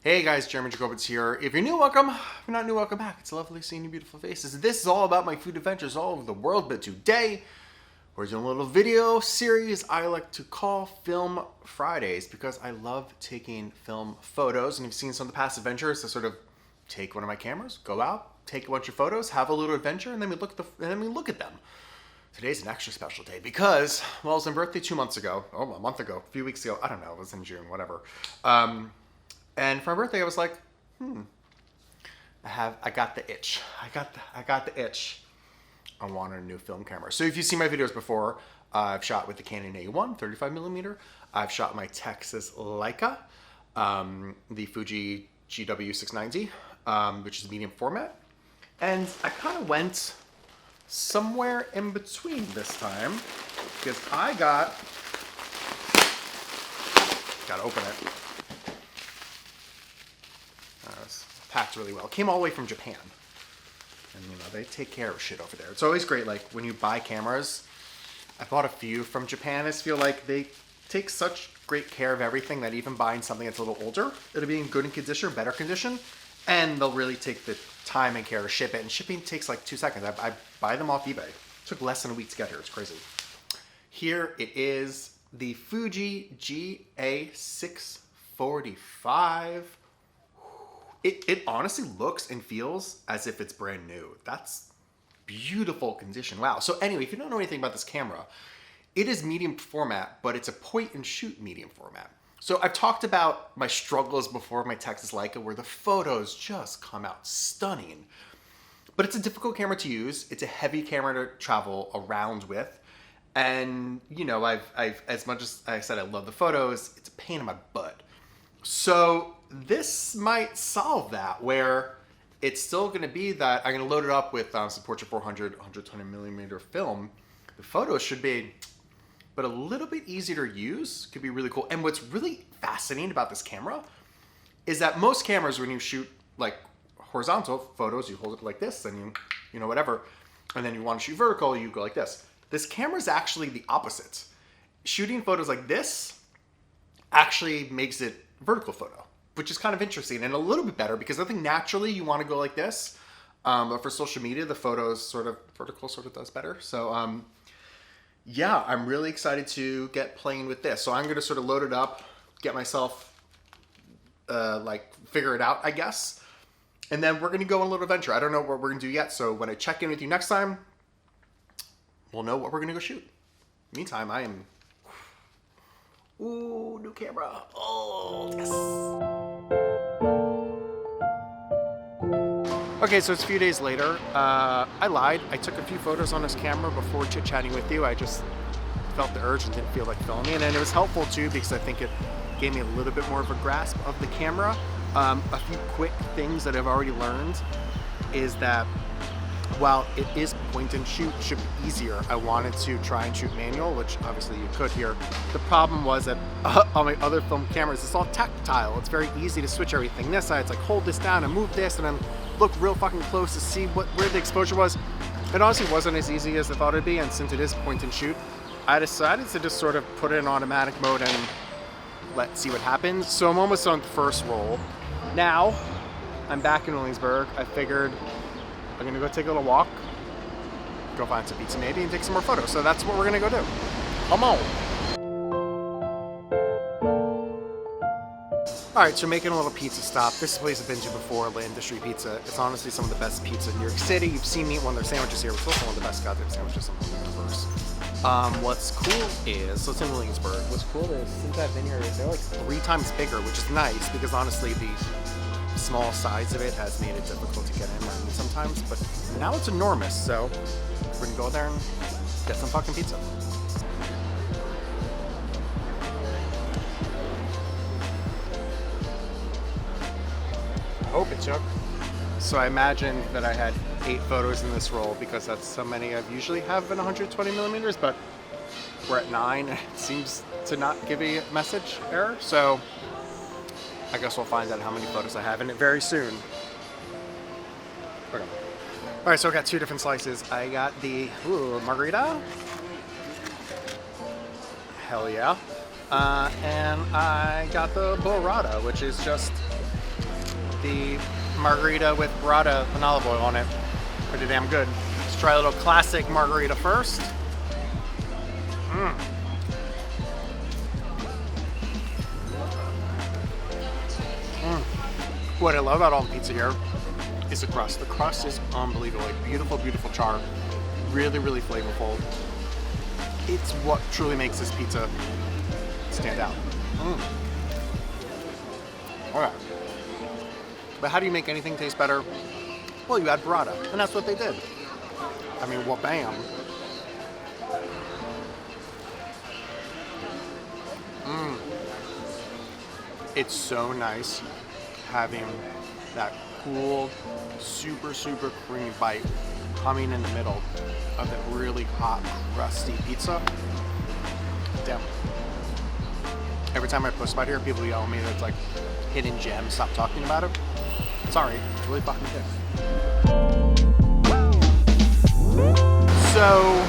Hey guys, Jeremy Jacobowitz here. If you're new, welcome. If you're not new, welcome back. It's lovely seeing your beautiful faces. This is all about my food adventures all over the world, but today we're doing a little video series I like to call Film Fridays because I love taking film photos. And you've seen some of the past adventures to sort of take one of my cameras, go out, take a bunch of photos, have a little adventure, and then we look at them. Today's an extra special day because, well, it was my birthday 2 months ago. Oh, a month ago, a few weeks ago. I don't know. It was in June, whatever. And for my birthday, I was like, I got the itch. I got the itch. I wanted a new film camera. So if you've seen my videos before, I've shot with the Canon A1 35mm. I've shot my Texas Leica, the Fuji GA645, which is medium format. And I kind of went somewhere in between this time because I gotta open it. It's packed really well. It came all the way from Japan. And you know, they take care of shit over there. It's always great, like when you buy cameras. I bought a few from Japan. I just feel like they take such great care of everything that even buying something that's a little older, it'll be in good condition, better condition, and they'll really take the time and care to ship it. And shipping takes like 2 seconds. I buy them off eBay. It took less than a week to get here. It's crazy. Here it is, the Fuji GA645. It honestly looks and feels as if it's brand new. That's beautiful condition. Wow. So anyway, if you don't know anything about this camera, it is medium format, but it's a point and shoot medium format. So I've talked about my struggles before my Texas Leica where the photos just come out stunning. But it's a difficult camera to use. It's a heavy camera to travel around with. And you know, I've as much as I said I love the photos, it's a pain in my butt. So this might solve that, where it's still going to be that I'm going to load it up with some Portra 400, 120mm film. The photos should be, but a little bit easier to use. Could be really cool. And what's really fascinating about this camera is that most cameras, when you shoot like horizontal photos, you hold it like this and you know, whatever. And then you want to shoot vertical, you go like this. This camera is actually the opposite. Shooting photos like this actually makes it vertical photo, which is kind of interesting and a little bit better because I think naturally you want to go like this. But for social media, the photos sort of vertical sort of does better. So yeah, I'm really excited to get playing with this. So I'm going to sort of load it up, get myself like figure it out, I guess. And then we're going to go on a little adventure. I don't know what we're going to do yet. So when I check in with you next time, we'll know what we're going to go shoot. Meantime, I am... Ooh, new camera. Oh, yes. Okay, so it's a few days later. I lied. I took a few photos on this camera before chit-chatting with you. I just felt the urge and didn't feel like filming. And it was helpful, too, because I think it gave me a little bit more of a grasp of the camera. A few quick things that I've already learned is that while it is point and shoot, should be easier. I wanted to try and shoot manual, which obviously you could here. The problem was that on my other film cameras, it's all tactile. It's very easy to switch everything. This side, it's like hold this down and move this and then look real fucking close to see where the exposure was. It honestly wasn't as easy as I thought it'd be, and since it is point and shoot, I decided to just sort of put it in automatic mode and let's see what happens. So I'm almost on the first roll. Now, I'm back in Williamsburg. I figured I'm gonna go take a little walk, go find some pizza maybe, and take some more photos. So that's what we're gonna go do. Come on. All right, so making a little pizza stop. This place I've been to before, La Industry Pizza. It's honestly some of the best pizza in New York City. You've seen me eat one of their sandwiches here. It's also one of the best goddamn sandwiches in the universe. What's cool is, so it's in Williamsburg. What's cool is, since I've been here, they're like 3 times bigger, which is nice because honestly, the small size of it has made it difficult to get in sometimes, but now it's enormous, so we're gonna go there and get some fucking pizza. I hope it took. So I imagined that I had 8 photos in this roll because that's how many I usually have in 120mm, but we're at 9 and it seems to not give a message error, so I guess we'll find out how many photos I have in it very soon. Okay. All right, so I got 2 different slices. I got the margarita. Hell yeah. And I got the burrata, which is just the margarita with burrata and olive oil on it. Pretty damn good. Let's try a little classic margarita first. What I love about all the pizza here is the crust. The crust is unbelievable. Like beautiful, beautiful char. Really, really flavorful. It's what truly makes this pizza stand out. Alright. But how do you make anything taste better? Well, you add burrata, and that's what they did. I mean, well, bam. It's so nice having that cool, super, super creamy bite coming in the middle of that really hot, crusty pizza. Damn. Every time I post about here, people yell at me that's like hidden gem. Stop talking about it. Sorry, it's really fucking good. So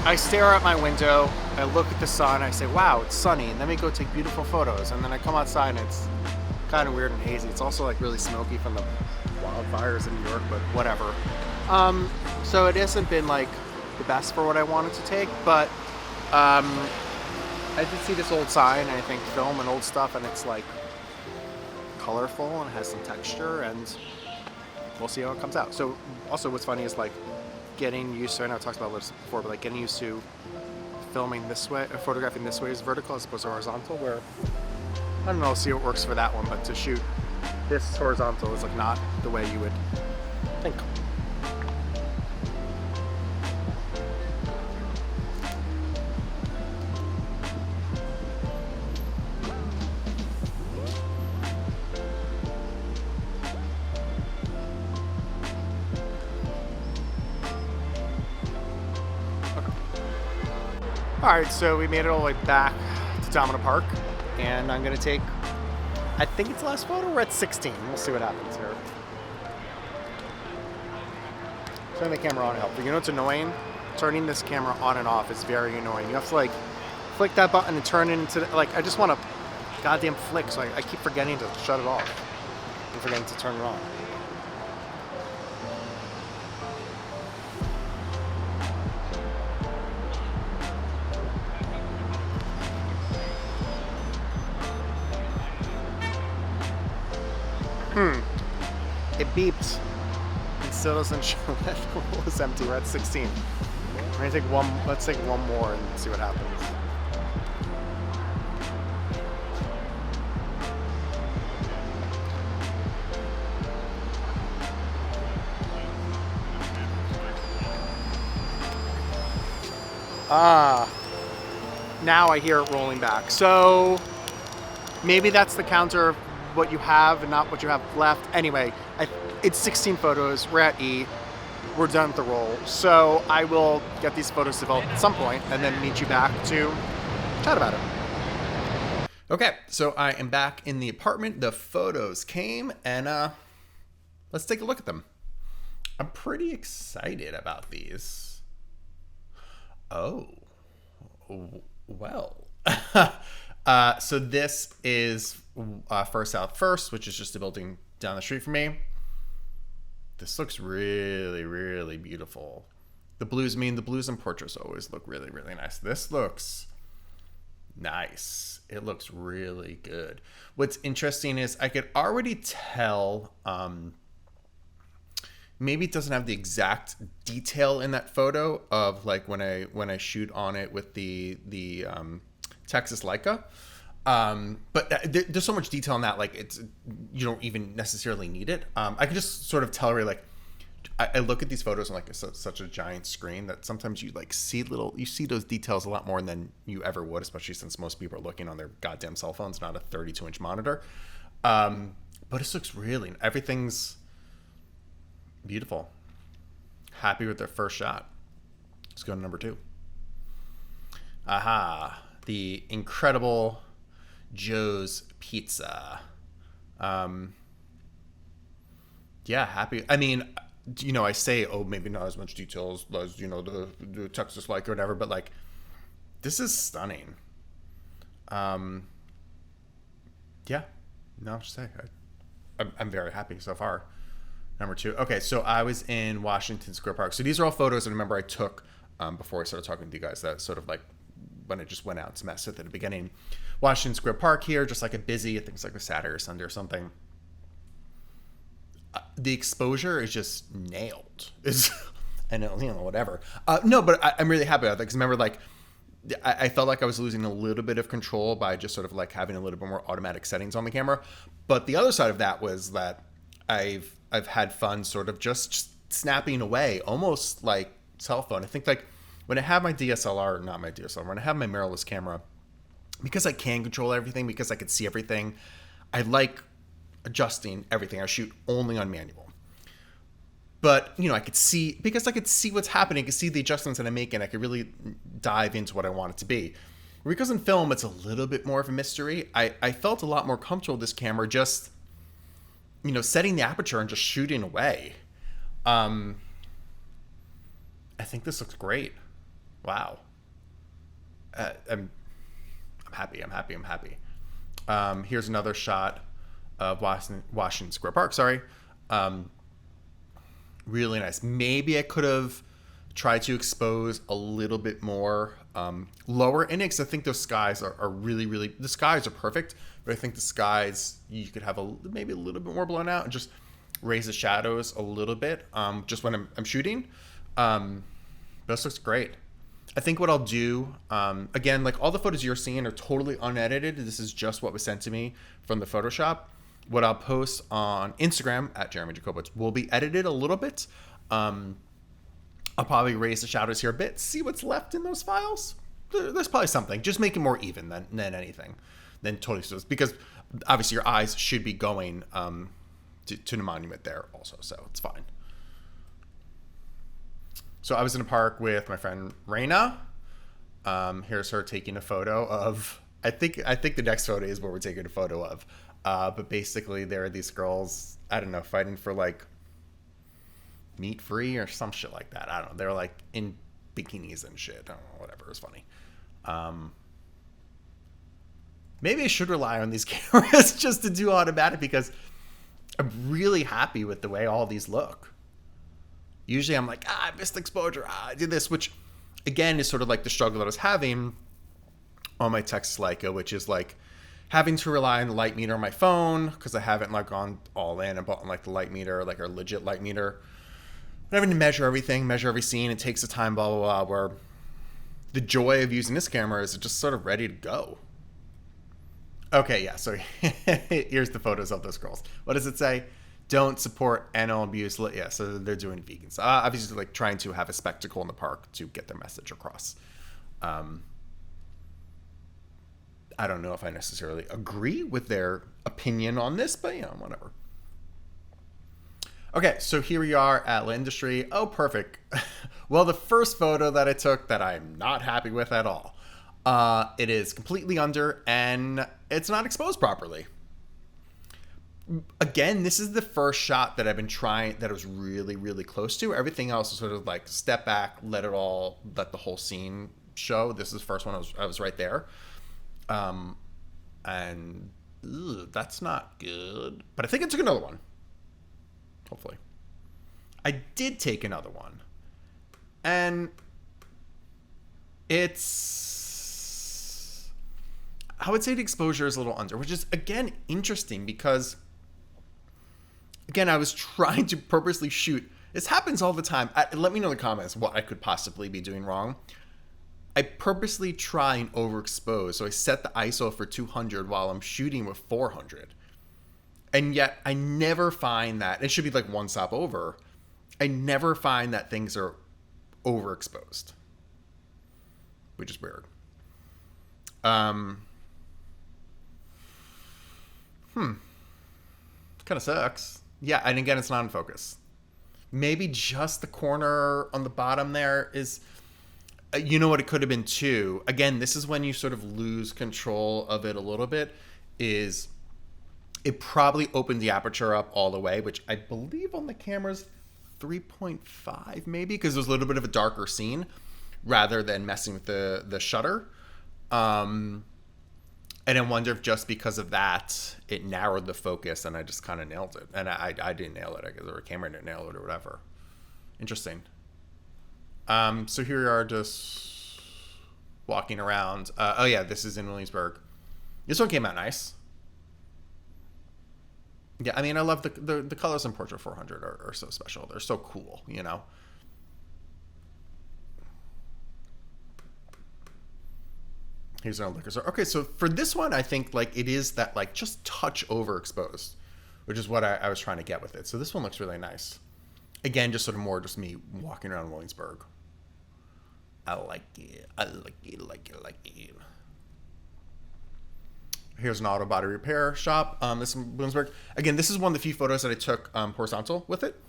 I stare out my window, I look at the sun, I say, wow, it's sunny, and then we go take beautiful photos, and then I come outside and it's kind of weird and hazy. It's also like really smoky from the wildfires in New York, but whatever. So it hasn't been like the best for what I wanted to take, but I did see this old sign, and I think film and old stuff, and it's like colorful and it has some texture, and we'll see how it comes out. So also what's funny is like getting used to, I know I talked about this before, but like getting used to filming this way, photographing this way is vertical as opposed to horizontal, where I don't know, see what works for that one, but to shoot this horizontal is like not the way you would think. Alright, so we made it all the way back to Domino Park, and I'm going to take, I think it's the last photo, we're at 16. We'll see what happens here. Turn the camera on helps. You know what's annoying? Turning this camera on and off is very annoying. You have to like flick that button and turn it into, like, I just want to goddamn flick, so I keep forgetting to shut it off and forgetting to turn it on. It beeped. It still doesn't show that the roll is empty. We're at 16. We're gonna take one. Let's take one more and see what happens. Now I hear it rolling back. So maybe that's the counter of what you have and not what you have left. Anyway, it's 16 photos. We're at E. We're done with the roll. So I will get these photos developed at some point and then meet you back to chat about it. Okay, so I am back in the apartment. The photos came, and let's take a look at them. I'm pretty excited about these. Oh, well. So this is First South First, which is just a building down the street from me. This looks really, really beautiful. The blues and Portras always look really, really nice. This looks nice. It looks really good. What's interesting is I could already tell, maybe it doesn't have the exact detail in that photo of like when I shoot on it with the Texas Leica. But there's so much detail in that, like you don't even necessarily need it. I can just sort of tell already, like I look at these photos on like such a giant screen that sometimes you see those details a lot more than you ever would, especially since most people are looking on their goddamn cell phones, not a 32-inch monitor. But this looks everything's beautiful. Happy with their first shot. Let's go to number 2. Aha. The incredible Joe's Pizza. Yeah, happy. I mean, I say, oh, maybe not as much details as, the Texas Leica or whatever, but like, this is stunning. Yeah, no, I'll just say, I'm very happy so far. Number 2. Okay, so I was in Washington Square Park. So these are all photos I remember I took before I started talking to you guys. That sort of like when it just went out to mess with at the beginning. Washington Square Park here, just like a busy, I think it's like a Saturday or Sunday or something. The exposure is just nailed. And whatever. No, but I'm really happy about that because remember, like, I felt like I was losing a little bit of control by just sort of like having a little bit more automatic settings on the camera. But the other side of that was that I've had fun sort of just snapping away, almost like cell phone. I think like when I have my DSLR, not my DSLR, when I have my mirrorless camera, because I can control everything, because I can see everything, I like adjusting everything. I shoot only on manual. But, I could see, because I could see what's happening, I could see the adjustments that I'm making, I could really dive into what I want it to be. Because in film, it's a little bit more of a mystery. I felt a lot more comfortable with this camera just, setting the aperture and just shooting away. I think this looks great. Wow. I'm happy. Here's another shot of Washington Square Park, really nice. Maybe I could have tried to expose a little bit more lower in it, because I think those skies are really, really, the skies are perfect, but I think the skies, you could have maybe a little bit more blown out and just raise the shadows a little bit just when I'm shooting. This looks great. I think what I'll do, again, like all the photos you're seeing are totally unedited. This is just what was sent to me from the Photoshop. What I'll post on Instagram at Jeremy Jacobowitz will be edited a little bit. I'll probably raise the shadows here a bit, see what's left in those files. There's probably something. Just make it more even than anything. Than totally so. Because obviously your eyes should be going to the monument there also, so it's fine. So I was in a park with my friend Raina. Here's her taking a photo of, I think the next photo is what we're taking a photo of. But basically there are these girls, I don't know, fighting for like meat free or some shit like that. I don't know. They're like in bikinis and shit. I don't know, whatever. It was funny. Maybe I should rely on these cameras just to do automatic, because I'm really happy with the way all these look. Usually I'm like, I missed exposure. I did this, which again is sort of like the struggle that I was having on my Texas Leica, which is like having to rely on the light meter on my phone, because I haven't like gone all in and bought like the light meter, like a legit light meter. But having to measure everything, measure every scene, it takes the time, blah, blah, blah, where the joy of using this camera is just sort of ready to go. Okay, yeah, so here's the photos of those girls. What does it say? Don't support animal abuse. Yeah, so they're doing vegans. Obviously, like trying to have a spectacle in the park to get their message across. I don't know if I necessarily agree with their opinion on this, but whatever. Okay, so here we are at La Industrie. Oh, perfect. Well, the first photo that I took that I'm not happy with at all. It is completely under and it's not exposed properly. Again, this is the first shot that I've been trying that I was really, really close to. Everything else is sort of like step back, let the whole scene show. This is the first one I was right there. And that's not good. But I think I took another one. Hopefully. I did take another one. And I would say the exposure is a little under, which is, again, interesting because, again, I was trying to purposely shoot. This happens all the time. Let me know in the comments what I could possibly be doing wrong. I purposely try and overexpose. So I set the ISO for 200 while I'm shooting with 400. And yet I never find that, it should be like one stop over. I never find that things are overexposed, which is weird. Kind of sucks. Yeah, and again, it's not in focus. Maybe just the corner on the bottom there is, you know what it could have been too. Again, this is when you sort of lose control of it a little bit, is it probably opened the aperture up all the way, which I believe on the camera's 3.5 maybe, because there's a little bit of a darker scene rather than messing with the shutter. And I wonder if just because of that, it narrowed the focus and I just kind of nailed it. And I didn't nail it, I guess, or a camera didn't nail it or whatever. Interesting. So here we are just walking around. Oh yeah, this is in Williamsburg. This one came out nice. Yeah, I mean, I love the colors in Portra 400 are so special. They're so cool, you know? Here's our liquor store. Okay, so for this one, I think like it is that like just touch overexposed, which is what I was trying to get with it. So this one looks really nice. Again, just sort of more just me walking around Williamsburg. I like it. I like it. Like it. Like it. Here's an auto body repair shop. This is in Williamsburg. Again, this is one of the few photos that I took horizontal with it.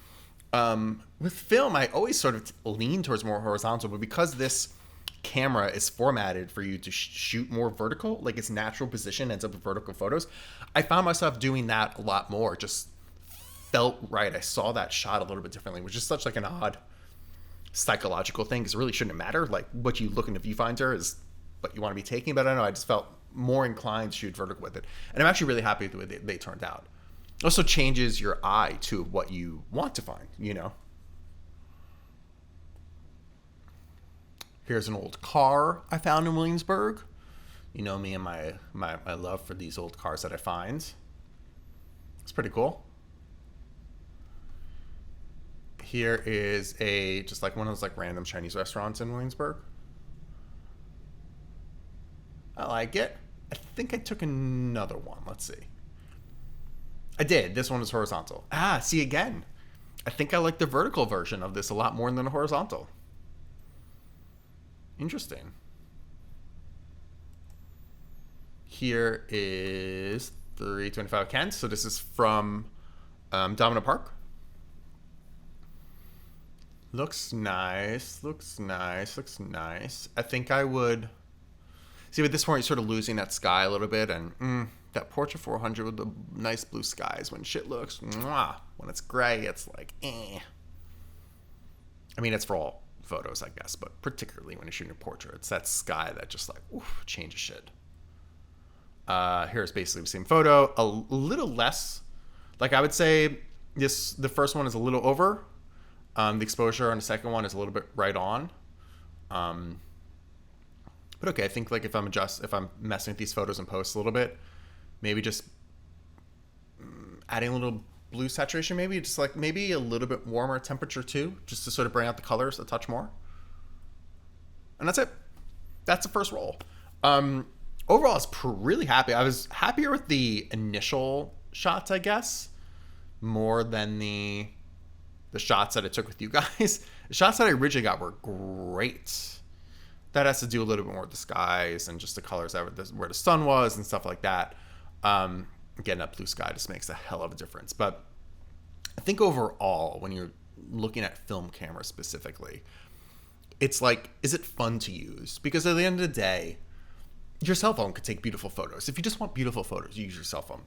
With film, I always sort of lean towards more horizontal, but because this camera is formatted for you to shoot more vertical, like its natural position ends up with vertical photos, I found myself doing that a lot more. Just felt right. I saw that shot a little bit differently, which is such like an odd psychological thing because it really shouldn't matter. Like what you look in the viewfinder is what you want to be taking, but I don't know. I just felt more inclined to shoot vertical with it. And I'm actually really happy with the way they turned out. It also changes your eye to what you want to find, you know? Here's an old car I found in Williamsburg. You know me and my love for these old cars that I find. It's pretty cool. Here is just like one of those like random Chinese restaurants in Williamsburg. I like it. I think I took another one. Let's see. I did. This one is horizontal. See again. I think I like the vertical version of this a lot more than the horizontal. Interesting. Here is 325 Kent. So this is from Domino Park. Looks nice. Looks nice. Looks nice. I think I would... See, with this one, you're sort of losing that sky a little bit, and that Portra 400 with the nice blue skies, when shit looks, mwah. When it's gray, it's like, eh. I mean, it's for all photos, I guess, but particularly when you're shooting a portrait, it's that sky that just like, oof, changes shit. Here's basically the same photo, a little less. Like I would say, the first one is a little over. The exposure on the second one is a little bit right on. But okay, I think like if I'm messing with these photos in post a little bit, maybe just adding a little blue saturation, maybe just like maybe a little bit warmer temperature too, just to sort of bring out the colors a touch more. And that's it. That's the first roll. Overall, I was really happy. I was happier with the initial shots, I guess, more than the shots that I took with you guys. The shots that I originally got were great. That has to do a little bit more with the skies and just the colors where the sun was and stuff like that. Again, that blue sky just makes a hell of a difference. But I think overall, when you're looking at film cameras specifically, it's like, is it fun to use? Because at the end of the day, your cell phone could take beautiful photos. If you just want beautiful photos, you use your cell phone.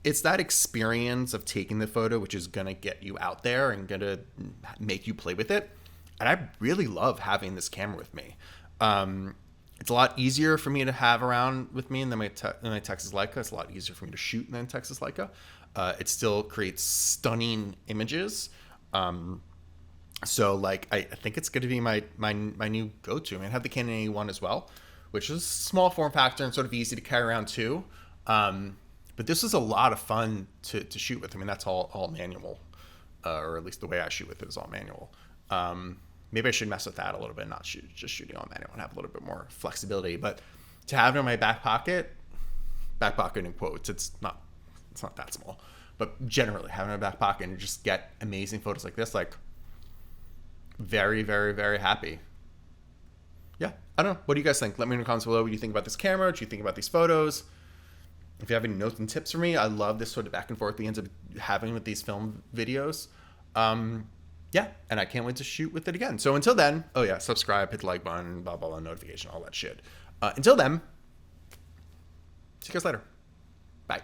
It's that experience of taking the photo, which is going to get you out there and going to make you play with it. And I really love having this camera with me. It's a lot easier for me to have around with me than my Texas Leica. It's a lot easier for me to shoot than Texas Leica. It still creates stunning images. So like, I think it's going to be my new go-to. I mean, I have the Canon A1 as well, which is small form factor and sort of easy to carry around too. But this is a lot of fun to shoot with. I mean, that's all manual, or at least the way I shoot with it is all manual. Maybe I should mess with that a little bit, not just shooting on manual and have a little bit more flexibility. But to have it in my back pocket in quotes, it's not that small, but generally having it in my back pocket and just get amazing photos like this, like very, very, very happy. Yeah, I don't know. What do you guys think? Let me know in the comments below. What do you think about this camera? What do you think about these photos? If you have any notes and tips for me, I love this sort of back and forth we end up having with these film videos. Yeah, and I can't wait to shoot with it again. So until then, oh yeah, subscribe, hit the like button, blah, blah, blah, notification, all that shit. Until then, see you guys later. Bye.